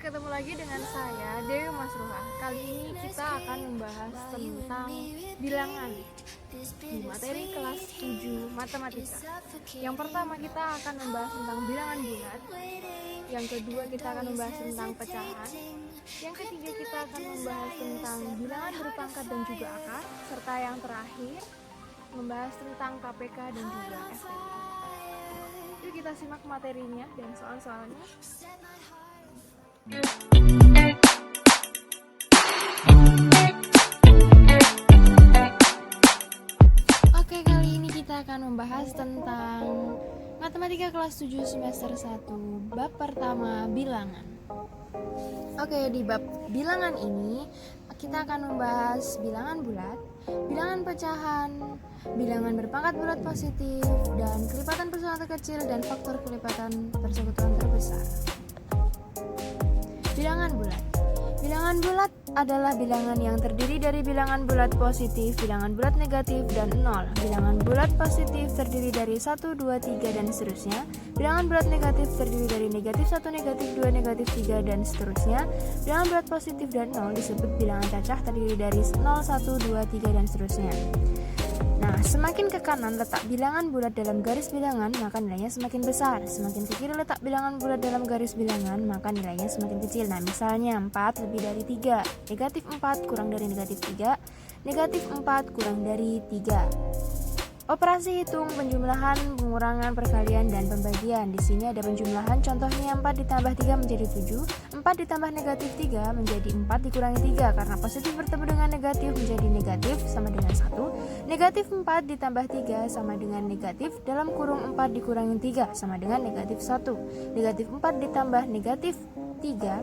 ketemu lagi dengan saya, Dewi Masruha. Kali ini kita akan membahas tentang bilangan di materi kelas 7 Matematika. Yang pertama kita akan membahas tentang bilangan bulat. Yang kedua kita akan membahas tentang pecahan. Yang ketiga kita akan membahas tentang bilangan berpangkat dan juga akar. Serta yang terakhir membahas tentang KPK dan juga STM. Yuk kita simak materinya dan soal-soalnya. Oke, kali ini kita akan membahas tentang Matematika kelas 7 semester 1, bab pertama bilangan. Oke, di bab bilangan ini kita akan membahas bilangan bulat, bilangan pecahan, bilangan berpangkat bulat positif, dan kelipatan persekutuan terkecil dan faktor kelipatan persekutuan terbesar. Bilangan bulat. Bilangan bulat adalah bilangan yang terdiri dari bilangan bulat positif, bilangan bulat negatif, dan 0. Bilangan bulat positif terdiri dari 1, 2, 3, dan seterusnya. Bilangan bulat negatif terdiri dari negatif 1, negatif 2, negatif 3, dan seterusnya. Bilangan bulat positif dan 0 disebut bilangan cacah terdiri dari 0, 1, 2, 3, dan seterusnya. Nah, semakin ke kanan letak bilangan bulat dalam garis bilangan, maka nilainya semakin besar. Semakin ke kiri letak bilangan bulat dalam garis bilangan, maka nilainya semakin kecil. Nah, misalnya 4 lebih dari 3, negatif 4 kurang dari negatif 3, negatif 4 kurang dari 3. Operasi hitung, penjumlahan, pengurangan, perkalian, dan pembagian. Di sini ada penjumlahan, contohnya 4 ditambah 3 menjadi 7, 4 ditambah negatif 3 menjadi 4 dikurangi 3, karena positif bertemu dengan negatif menjadi negatif sama dengan 1. Negatif 4 ditambah 3 sama dengan negatif dalam kurung 4 dikurangi 3 sama dengan negatif 1. Negatif 4 ditambah negatif 3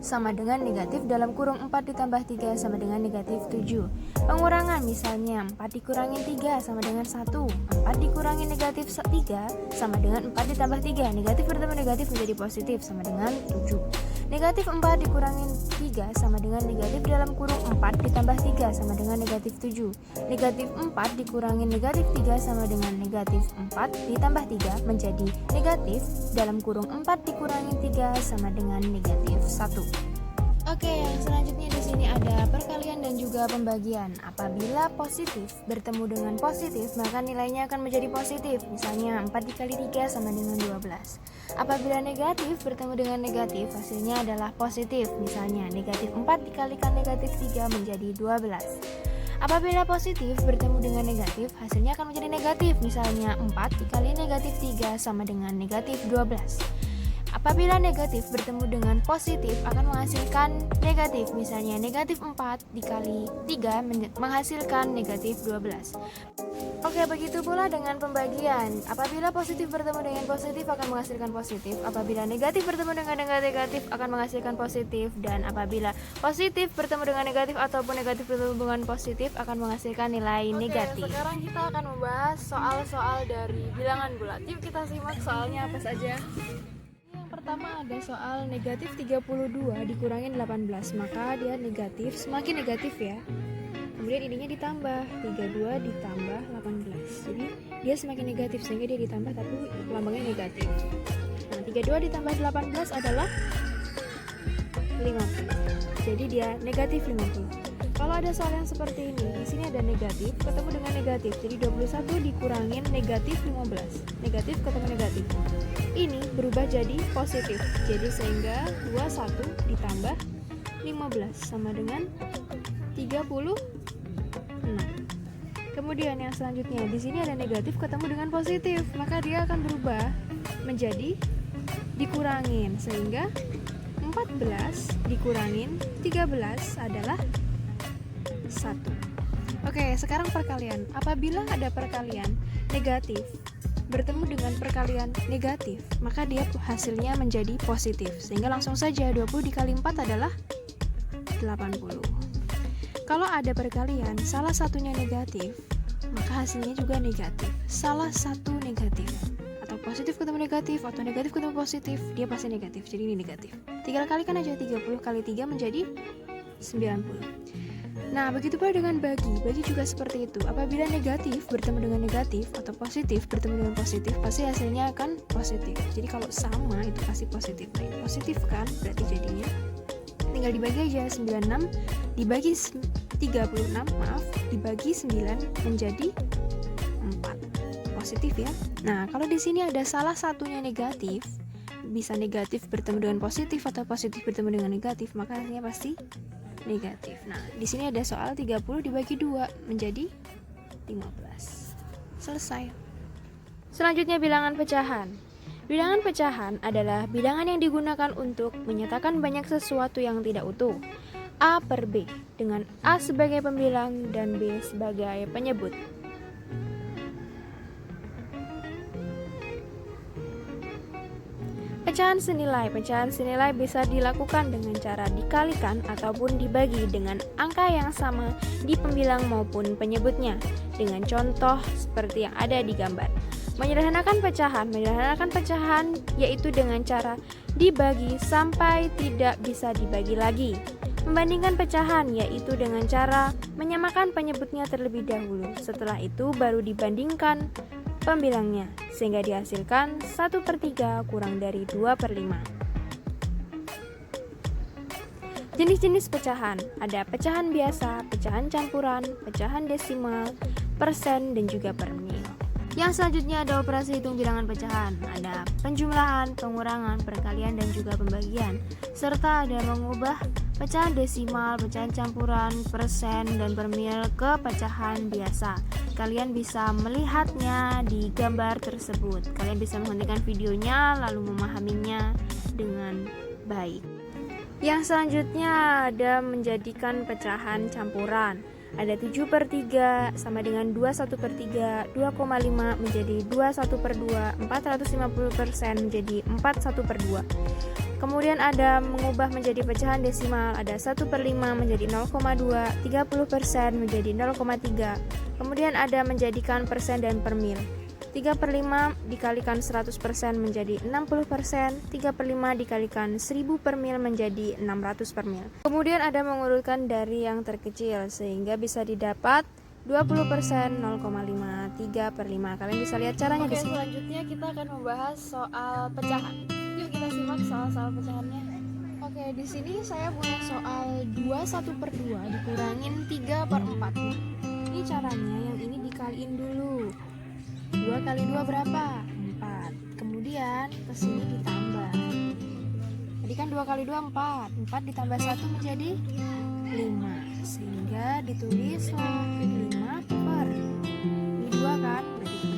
sama dengan negatif dalam kurung 4 ditambah 3 sama dengan negatif 7. Pengurangan, misalnya 4 dikurangi 3 sama dengan 1, 4 dikurangi negatif 3 sama dengan 4 ditambah 3, negatif bertemu negatif menjadi positif sama dengan 7. Negatif 4 dikurangi 3 sama dengan negatif dalam kurung 4 ditambah 3 sama dengan negatif 7. Negatif 4 dikurangi negatif 3 sama dengan negatif 4 ditambah 3 menjadi negatif dalam kurung 4 dikurangi 3 sama dengan negatif 1. Oke, yang selanjutnya di sini ada perkalian dan juga pembagian. Apabila positif bertemu dengan positif, maka nilainya akan menjadi positif. Misalnya 4 dikali 3 sama dengan 12. Apabila negatif bertemu dengan negatif, hasilnya adalah positif. Misalnya negatif 4 dikalikan negatif 3 menjadi 12. Apabila positif bertemu dengan negatif, hasilnya akan menjadi negatif. Misalnya 4 dikali negatif 3 sama dengan negatif 12. Apabila negatif bertemu dengan positif akan menghasilkan negatif. Misalnya negatif 4 dikali 3 menghasilkan negatif 12. Oke, begitu pula dengan pembagian. Apabila positif bertemu dengan positif akan menghasilkan positif. Apabila negatif bertemu dengan negatif akan menghasilkan positif. Dan apabila positif bertemu dengan negatif ataupun negatif bertemu dengan positif akan menghasilkan nilai negatif. Sekarang kita akan membahas soal-soal dari bilangan bulat. Yuk kita simak soalnya apa saja. Pertama ada soal negatif 32 dikurangi 18, maka dia negatif, semakin negatif ya. Kemudian ininya ditambah 32 ditambah 18, jadi dia semakin negatif sehingga dia ditambah tapi lambangnya negatif. Nah, 32 ditambah 18 adalah 50, jadi dia negatif 50. Kalau ada soal yang seperti ini, di sini ada negatif ketemu dengan negatif, jadi 21 dikurangin negatif 15, negatif ketemu negatif. Ini berubah jadi positif, jadi sehingga 21 ditambah 15 sama dengan 36. Kemudian yang selanjutnya, di sini ada negatif ketemu dengan positif, maka dia akan berubah menjadi dikurangin, sehingga 14 dikurangin 13 adalah 1. Oke, sekarang perkalian. Apabila ada perkalian negatif bertemu dengan perkalian negatif, maka dia hasilnya menjadi positif. Sehingga langsung saja 20 dikali 4 adalah 80. Kalau ada perkalian salah satunya negatif, maka hasilnya juga negatif. Salah satu negatif, atau positif ketemu negatif, atau negatif ketemu positif, dia pasti negatif. Jadi ini negatif. Tinggal kalikan aja 30 kali 3 menjadi 90. Nah, begitu pula dengan bagi. Bagi juga seperti itu. Apabila negatif bertemu dengan negatif atau positif bertemu dengan positif, pasti hasilnya akan positif. Jadi kalau sama itu pasti positif. Nah, ini positif kan? Berarti jadinya tinggal dibagi aja 96 dibagi 36, dibagi 9 menjadi 4. Positif ya. Nah, kalau di sini ada salah satunya negatif, bisa negatif bertemu dengan positif atau positif bertemu dengan negatif, maka hasilnya pasti negatif. Nah, di sini ada soal 30 dibagi 2 menjadi 15. Selesai. Selanjutnya bilangan pecahan. Bilangan pecahan adalah bilangan yang digunakan untuk menyatakan banyak sesuatu yang tidak utuh. A per B dengan A sebagai pembilang dan B sebagai penyebut. Pecahan senilai bisa dilakukan dengan cara dikalikan ataupun dibagi dengan angka yang sama di pembilang maupun penyebutnya, dengan contoh seperti yang ada di gambar. Menyederhanakan pecahan yaitu dengan cara dibagi sampai tidak bisa dibagi lagi. Membandingkan pecahan yaitu dengan cara menyamakan penyebutnya terlebih dahulu, setelah itu baru dibandingkan pembilangnya, sehingga dihasilkan 1/3 kurang dari 2/5. Jenis-jenis pecahan, ada pecahan biasa, pecahan campuran, pecahan desimal, persen, dan juga per mil. Yang selanjutnya ada operasi hitung bilangan pecahan, ada penjumlahan, pengurangan, perkalian, dan juga pembagian, serta ada mengubah pecahan desimal, pecahan campuran, persen, dan per mil ke pecahan biasa. Kalian bisa melihatnya di gambar tersebut. Kalian bisa menghentikan videonya lalu memahaminya dengan baik. Yang selanjutnya ada menjadikan pecahan campuran. Ada 7/3 sama dengan 21/3, 2,5 menjadi 21/2, 450% menjadi 41/2. Kemudian ada mengubah menjadi pecahan desimal, ada 1/5 menjadi 0,2, 30% menjadi 0,3. Kemudian ada menjadikan persen dan per mil. 3/5 dikalikan 100% menjadi 60%, 3/5 dikalikan 1000 per mil menjadi 600 per mil. Kemudian ada mengurutkan dari yang terkecil sehingga bisa didapat 20%, 0,5, 3/5. Kalian bisa lihat caranya di sini. Selanjutnya kita akan membahas soal pecahan. Yuk kita simak soal pecahannya. Oke, di sini saya punya soal 21/2 dikurangin 3/4. Ini caranya, yang ini dikaliin dulu. 2 kali 2 berapa? 4. Kemudian ke sini ditambah. Tadi kan 2 kali 2 4. 4 ditambah 1 menjadi 5. Sehingga ditulislah 5 per. Ini 2 kan? Berarti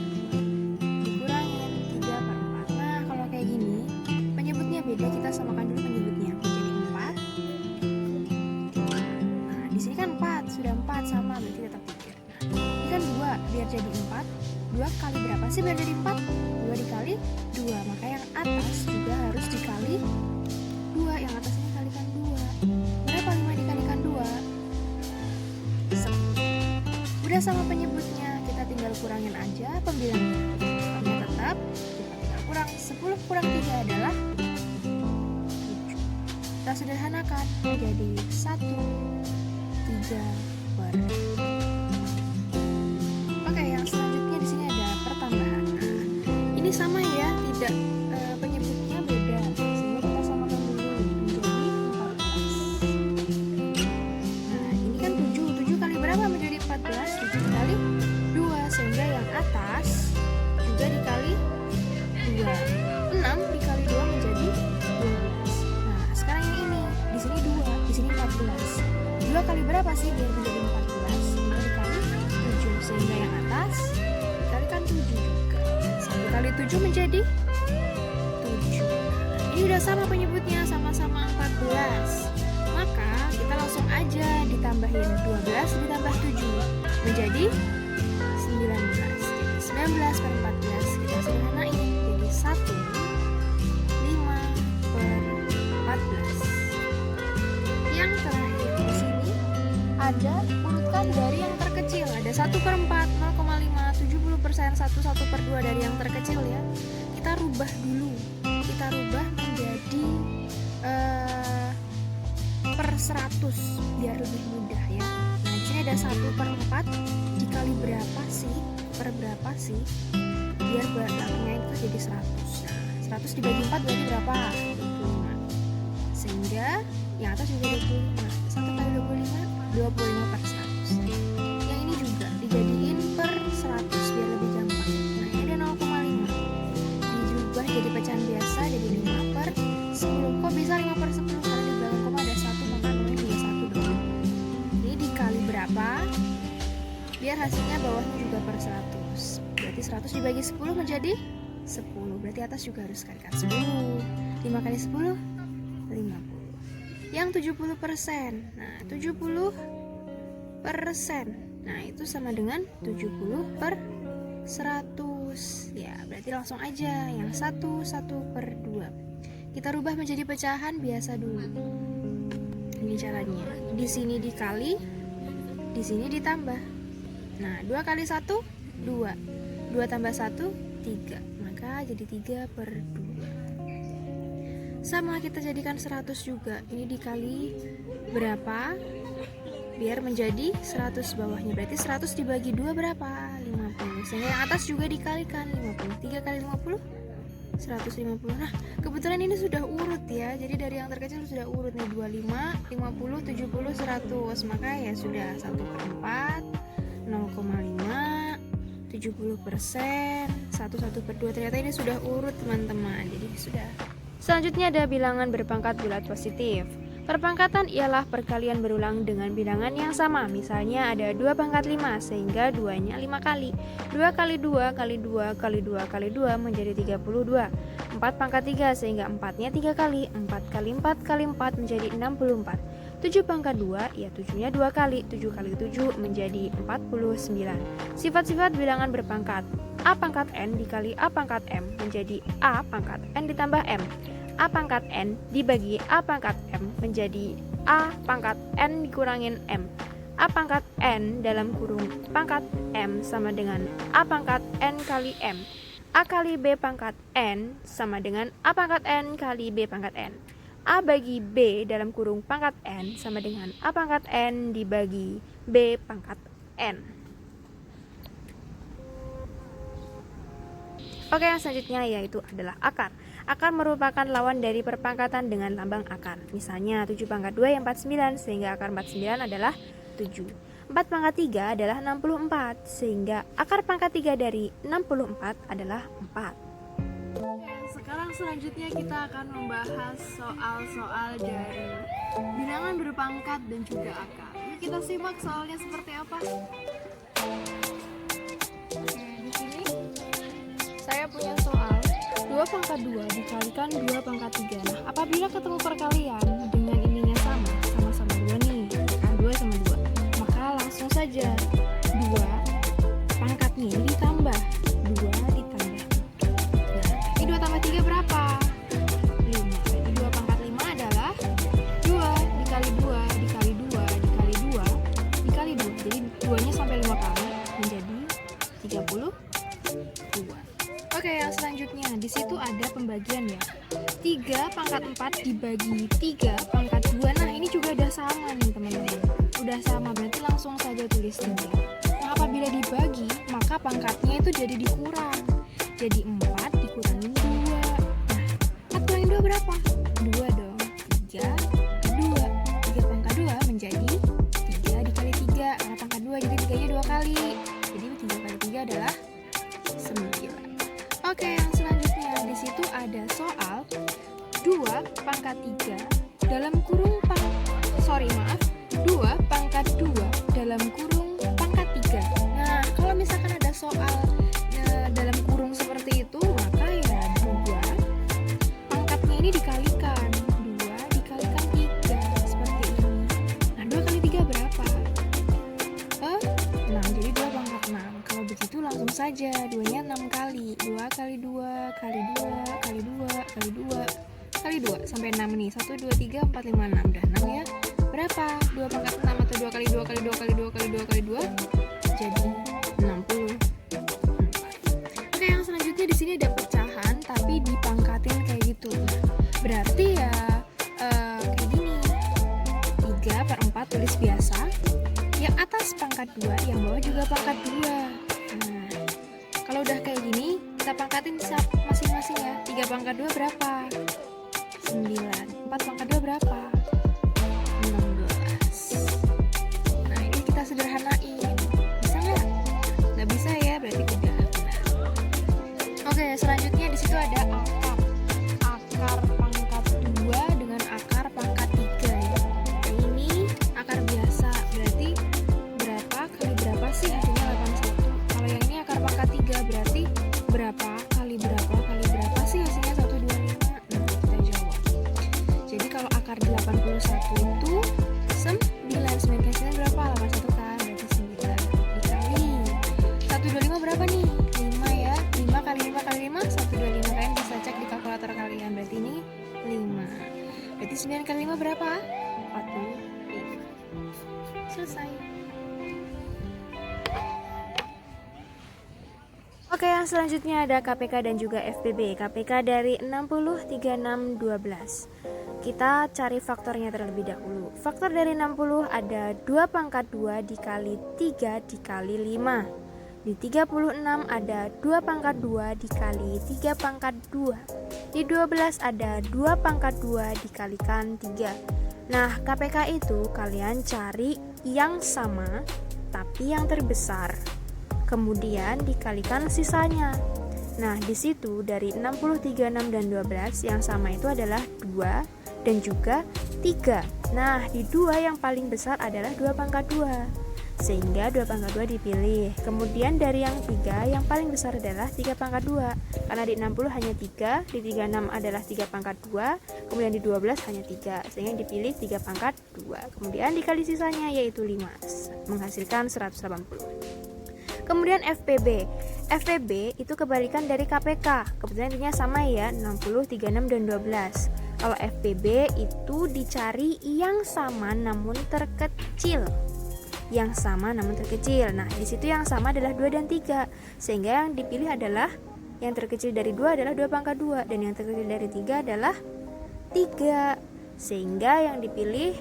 dikurangin 3/4. Nah, kalau kayak gini, penyebutnya beda, kita samakan dulu penyebutnya. Jadi 4. Nah, di sini kan 4, sudah 4 sama, berarti tetap 3. Nah, ini kan 2, biar jadi 4. 2 kali berapa sih biar jadi 4? 2 dikali 2, maka yang atas juga harus dikali 2. Yang atas ini kalikan 2. Berapa 5 dikalikan 2? 10. Udah sama penyebutnya, kita tinggal kurangin aja pembilangnya. Pembilangnya tetap, kita tinggal kurang. 10 kurang 3 adalah 7. Kita sederhanakan menjadi 1/3. Oke, yang selanjutnya di sini ada pertambahan. Nah, ini sama ya, tidak penyebutnya beda. Sehingga kita samakan dulu menjadi 14. Nah, ini kan 7. 7 kali berapa menjadi 14? 7 dikali 2, sehingga yang atas juga dikali 2. 6 dikali 2 menjadi 12. Nah, sekarang yang ini, di sini 2, di sini 14. 2 kali berapa sih biar menjadi 14? 2 dikali 7, sehingga yang atas dikalikan 7 juga. 1 kali 7 menjadi 7. Ini udah sama penyebutnya, sama-sama 14. Maka kita langsung aja ditambahin 12 ditambah 7 menjadi 19. Jadi 19 per 14 kita sederhanain jadi 1, 5 per 14. Yang terakhir di sini ada urutkan dari yang terkecil. Ada 1/4, 0,5, 70%, 1/2 dari yang terkecil ya. Kita rubah dulu. Kita rubah menjadi per 100 biar lebih mudah ya. Nah, ada 1/4 dikali berapa sih? Per berapa sih? Biar belakangnya itu jadi 100. Nah, 100 dibagi 4 berarti berapa? 25. Sehingga yang atas juga 25. 1 kali 25, 25/100. Yang ini juga dijadiin per 100 biar lebih gampang. Nah, ini ada 0,5. Diubah jadi pecahan biasa jadi 5/10. Kok bisa 5/10? Karena di belakang koma ada 1, maka nolnya juga 1 dong. Ini dikali berapa? Biar hasilnya bawahnya juga per 100. Berarti 100 dibagi 10 menjadi 10. Berarti atas juga harus kalikan 10. 5 kali 10, 50. Yang 70%. Nah, 70%. Nah, itu sama dengan 70/100. Ya, berarti langsung aja yang 1/2. Kita rubah menjadi pecahan biasa dulu. Ini caranya. Di sini dikali, di sini ditambah. Nah, 2 kali 1, 2. 2 tambah 1, 3. Maka jadi 3/2. Sama kita jadikan 100 juga. Ini dikali berapa? Biar menjadi 100 bawahnya. Berarti 100 dibagi 2 berapa? 50. Sehingga yang atas juga dikalikan 50. 3 kali 50, 150. Nah, kebetulan ini sudah urut ya. Jadi dari yang terkecil sudah urut nih. 25, 50, 70, 100. Maka ya sudah 1/4, 0,5, 70%, 1/2. Ternyata ini sudah urut teman-teman. Jadi sudah. Selanjutnya ada bilangan berpangkat bulat positif. Perpangkatan ialah perkalian berulang dengan bilangan yang sama. Misalnya ada 2/5 sehingga 2-nya 5 kali. 2 kali 2 kali 2 kali 2 kali 2 menjadi 32. 4/3 sehingga 4-nya 3 kali. 4 kali 4 kali 4 menjadi 64. 7/2 ya 7-nya 2 kali. 7 kali 7 menjadi 49. Sifat-sifat bilangan berpangkat. A pangkat N dikali A pangkat M menjadi A pangkat N ditambah M. A pangkat N dibagi A pangkat M menjadi A pangkat N dikurangin M. A pangkat N dalam kurung pangkat M sama dengan A pangkat N kali M. A kali B pangkat N sama dengan A pangkat N kali B pangkat N. A bagi B dalam kurung pangkat N sama dengan A pangkat N dibagi B pangkat N. Oke, yang selanjutnya yaitu adalah akar. Akar merupakan lawan dari perpangkatan dengan lambang akar. Misalnya 7/2 yang 49 sehingga akar 49 adalah 7. 4/3 adalah 64 sehingga akar pangkat 3 dari 64 adalah 4. Sekarang selanjutnya kita akan membahas soal-soal dari bilangan berpangkat dan juga akar. Yuk kita simak soalnya seperti apa. Di sini saya punya soal 2/2 dikalikan 2/3. Nah, apabila ketemu perkalian dengan ininya sama-sama 2 nih, kan 2 sama 2, maka langsung saja 2 pangkatnya ini ditambah 2 ditambah 4. Nah, ini 2 tambah 3 berapa? 5. Jadi 2/5 adalah 2 dikali 2 dikali 2 dikali 2 dikali 2. Jadi 2-nya sampai 5 kali menjadi 32. Oke, yang selanjutnya di situ ada pembagian ya. 3/4 dibagi 3/2. Nah, ini juga udah sama nih teman-teman. Udah sama, berarti langsung saja tulis 3. Nah, apabila dibagi, maka pangkatnya itu jadi dikurang. Jadi 4 dikurangin 2. Nah, 4 kurangin 2 berapa? 2 dong. 3 2. 3/2 menjadi 3 dikali 3. Karena pangkat 2, jadi 3-nya 2 kali. Jadi 3 kali 3 adalah 9. Oke, yang selanjutnya di situ ada soal 2/3 dalam kurung 2 dalam kurung pangkat 3. Nah, kalau misalkan ada soal dalam kurung seperti itu, maka ya 2 pangkatnya ini dikalikan 2 dikalikan 3 seperti ini. Nah, 2 kali 3 berapa? 6. Jadi 2 pangkat 6. Kalau begitu langsung saja 2-nya 6 kali. 2 kali 2 kali 2 kali 2 kali 2 kali 2 sampai 6 nih. 1 2 3 4 5 6. Udah 6 ya. Berapa? 2 pangkat 6 atau 2 kali 2 kali 2 kali 2 kali 2 kali 2 jadi 64. Oke, yang selanjutnya di sini ada pecahan tapi dipangkatin kayak gitu. Berarti ya kayak gini. 3/4 tulis biasa. Yang atas 2, yang bawah juga pangkat 2. Nah, kalau udah kayak gini, kita pangkatin masing-masing ya. 3 pangkat 2 berapa? 9. 4 pangkat 2 berapa? 16. Nah, ini kita sederhanain. Bisa nggak? Nggak bisa ya, berarti tidak benar. Oke, selanjutnya di situ ada akar. Akar pangkat 2 dengan akar pangkat 3 ya. Nah, ini akar biasa, berarti berapa kali berapa sih hasilnya 81. Kalau yang ini akar pangkat 3, berarti berapa kali berapa sih hasilnya 125. Nah, kita jawab. Jadi kalau akar 81 itu 9 hasilnya berapa? 81 kan, berarti 9 dikali 125 berapa nih? 5 ya. 5 kali 5 kali 5 125. Kalian bisa cek di kalkulator kalian. Berarti ini 5. Berarti 9 kali 5 berapa? 45. Selesai. Oke, yang selanjutnya ada KPK dan juga FPB. KPK dari 60, 36, 12. Kita cari faktornya terlebih dahulu. Faktor dari 60 ada 2 pangkat 2 dikali 3 dikali 5. Di 36 ada 2 pangkat 2 dikali 3 pangkat 2. Di 12 ada 2 pangkat 2 dikalikan 3. Nah, KPK itu kalian cari yang sama tapi yang terbesar. Kemudian dikalikan sisanya. Nah, di situ dari 60, 36 dan 12 yang sama itu adalah 2 dan juga 3. Nah, di 2 yang paling besar adalah 2 pangkat 2. Sehingga 2 pangkat 2 dipilih. Kemudian dari yang 3 yang paling besar adalah 3 pangkat 2. Karena di 60 hanya 3, di 36 adalah 3 pangkat 2, kemudian di 12 hanya 3. Sehingga dipilih 3 pangkat 2. Kemudian dikali sisanya yaitu 5, menghasilkan 180. Kemudian FPB. FPB itu kebalikan dari KPK. Kebetulan intinya sama ya, 60, 36 dan 12. Kalau FPB itu dicari yang sama namun terkecil. Yang sama namun terkecil. Nah, di situ yang sama adalah 2 dan 3. Sehingga yang dipilih adalah yang terkecil dari 2 adalah 2 pangkat 2 dan yang terkecil dari 3 adalah 3. Sehingga yang dipilih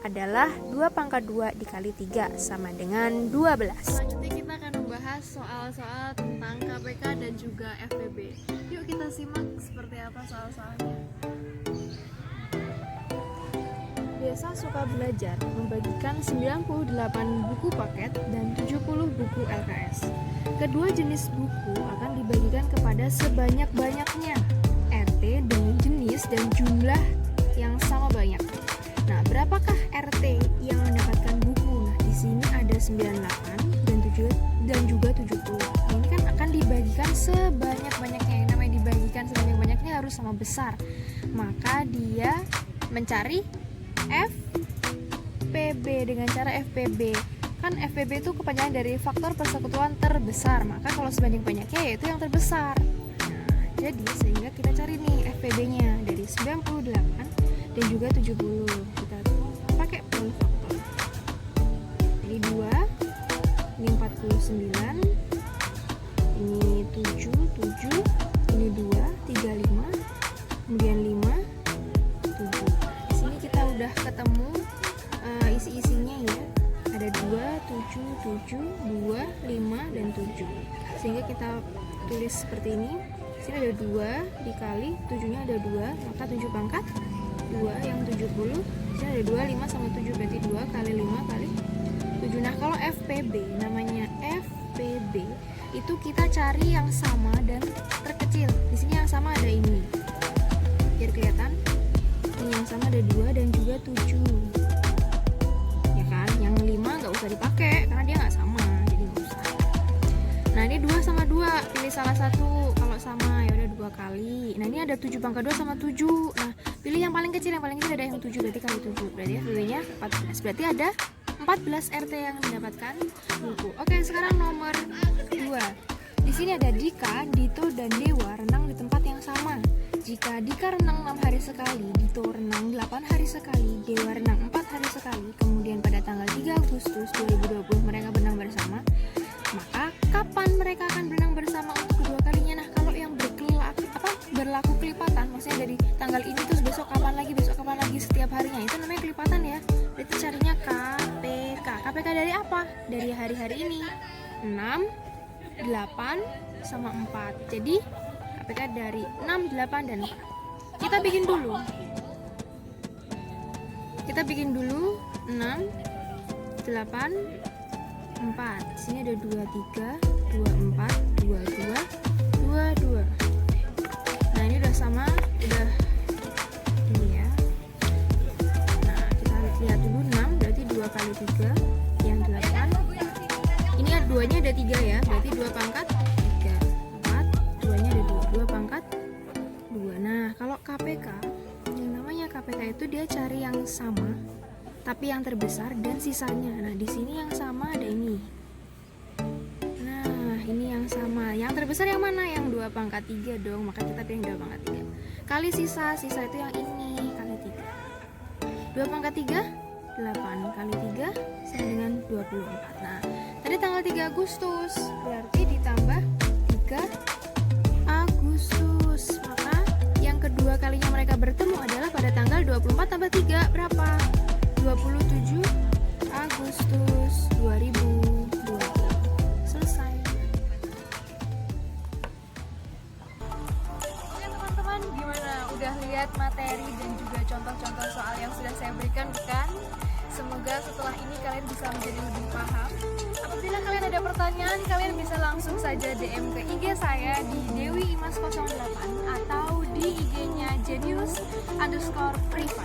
adalah 2 pangkat 2 dikali 3 sama dengan 12. Selanjutnya kita akan membahas soal-soal tentang KPK dan juga FPB. Yuk kita simak seperti apa soal-soalnya. Biasa suka belajar membagikan 98 buku paket dan 70 buku LKS. Kedua jenis buku akan dibagikan kepada sebanyak-banyaknya RT dengan jenis dan jumlah yang sama banyak. Nah, berapakah RT yang mendapatkan buku? Nah, di sini ada 98 dan juga 70. Ini kan akan dibagikan sebanyak-banyaknya. Yang namanya dibagikan sebanyak-banyaknya harus sama besar. Maka dia mencari FPB dengan cara FPB. Kan FPB itu kepanjangan dari faktor persekutuan terbesar. Maka kalau sebanding-banyaknya yaitu yang terbesar. Nah, jadi sehingga kita cari nih FPB-nya dari 98 dan juga 70. Kita pakai poin faktor. Ini 2, ini 49, ini 7, ini 2, 35, kemudian 5, 7. Di sini kita udah ketemu isi-isinya ya. Ada 2, 7, 7, 2, 5, dan 7. Sehingga kita tulis seperti ini. Di sini ada 2 dikali 7-nya ada 2, maka 7 pangkat 2 yang 70. Di sini ada 2, 5 sama 7 berarti 2 kali 5 kali 7. Nah, kalau FPB namanya FPB itu kita cari yang sama dan terkecil. Di sini yang sama ada ini. Biar kelihatan. Ini yang sama ada 2 dan juga 7. Ya kan? Yang 5 nggak usah dipakai karena dia nggak sama. Jadi nggak usah. Nah, ini 2 sama 2. Pilih salah satu. Kalau sama ya udah 2 kali. Nah, ini ada 7 pangkat 2 sama 7. Nah, pilih yang paling kecil. Yang paling kecil ada yang 7 berarti kali 7. Berarti FPB-nya 14. Berarti ada 14 RT yang mendapatkan buku. Oke, sekarang nomor 2. Di sini ada Dika, Dito, dan Dewa renang di tempat yang sama. Jika Dika renang 6 hari sekali, Dito renang 8 hari sekali, Dewa renang 4 hari sekali, kemudian pada tanggal 3 Agustus 2020 mereka berenang bersama, maka kapan mereka akan berenang bersama untuk kedua kalinya? Nah, kalau yang berlaku berlaku kelipatan, maksudnya dari tanggal ini terus besok kapan lagi setiap harinya, itu namanya kelipatan ya. Berarti carinya KPK. KPK dari apa? Dari hari-hari ini. 6, 8, sama 4. Jadi KPK dari 6, 8, dan 4. Kita bikin dulu 6, 8, 4. Sini ada 23, 24, 22, 22. Nah ini udah sama, udah ini ya. Nah kita lihat dulu 6, berarti 2 kali 3 yang 8. Ini ada 2-nya ada 3 ya, berarti 2 pangkat 3. 4, 2-nya ada 2 pangkat 2. Nah kalau KPK, yang namanya KPK itu dia cari yang sama tapi yang terbesar dan sisanya. Nah di sini yang sama ada ini. Nah ini yang sama, yang terbesar yang mana? Yang 2 pangkat 3 dong, maka kita pilih 2 pangkat 3 kali sisa itu yang ini kali 3. 2 pangkat 3 8 kali 3 sama dengan 24. Nah tadi tanggal 3 Agustus, berarti ditambah 3 Agustus, maka yang kedua kalinya mereka bertemu adalah pada tanggal 24 tambah 3 berapa? 27 Agustus 2020. Selesai. Oke teman-teman, gimana? Udah lihat materi dan juga contoh-contoh soal yang sudah saya berikan bukan? Semoga setelah ini kalian bisa menjadi lebih paham. Apabila kalian ada pertanyaan, kalian bisa langsung saja DM ke IG saya di Dewi Imas 08 atau di IG-nya Genius_Priva.